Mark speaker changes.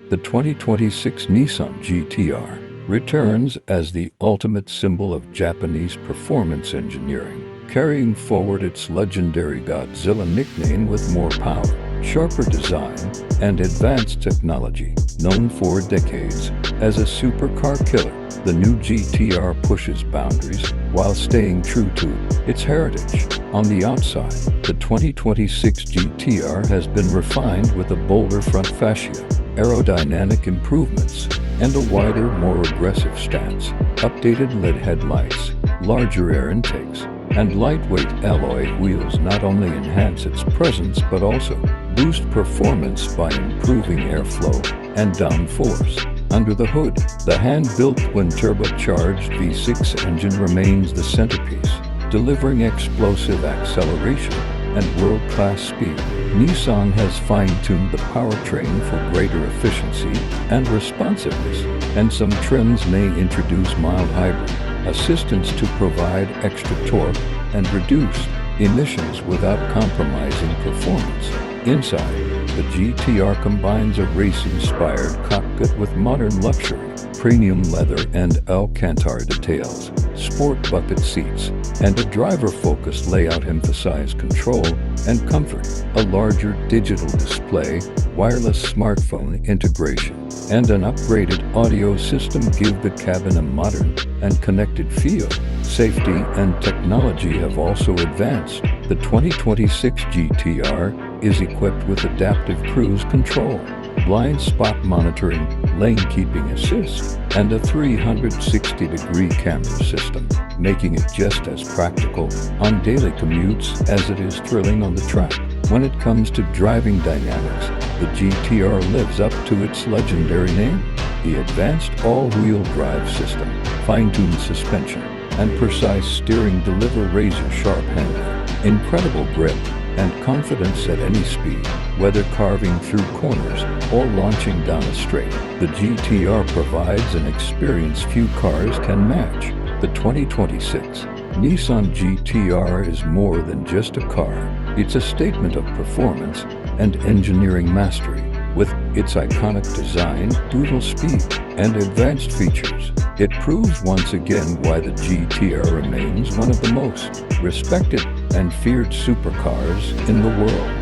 Speaker 1: The 2026 Nissan GT-R returns as the ultimate symbol of Japanese performance engineering, carrying forward its legendary Godzilla nickname with more power, sharper design, and advanced technology. Known for decades as a supercar killer, the new GT-R pushes boundaries while staying true to its heritage. On the outside, the 2026 GT-R has been refined with a bolder front fascia, aerodynamic improvements, and a wider, more aggressive stance. Updated LED headlights, larger air intakes, and lightweight alloy wheels not only enhance its presence but also boost performance by improving airflow and downforce. Under the hood, the hand-built twin-turbocharged V6 engine remains the centerpiece, delivering explosive acceleration and world-class speed. Nissan has fine-tuned the powertrain for greater efficiency and responsiveness, and some trims may introduce mild hybrid assistance to provide extra torque and reduce emissions without compromising performance. Inside, the GT-R combines a race-inspired cockpit with modern luxury, premium leather and Alcantara details. Sport bucket seats and a driver-focused layout emphasize control and comfort. A larger digital display, wireless smartphone integration, and an upgraded audio system give the cabin a modern and connected feel. Safety and technology have also advanced. The 2026 GT-R is equipped with adaptive cruise control, blind spot monitoring, lane keeping assist, and a 360-degree camera system, making it just as practical on daily commutes as it is thrilling on the track. When it comes to driving dynamics, the GT-R lives up to its legendary name. The advanced all-wheel drive system, fine-tuned suspension, and precise steering deliver razor-sharp handling, incredible grip, and confidence at any speed. Whether carving through corners or launching down a straight, the GT-R provides an experience few cars can match. The 2026 Nissan GT-R is more than just a car. It's a statement of performance and engineering mastery. With its iconic design, brutal speed, and advanced features, it proves once again why the GT-R remains one of the most respected and feared supercars in the world.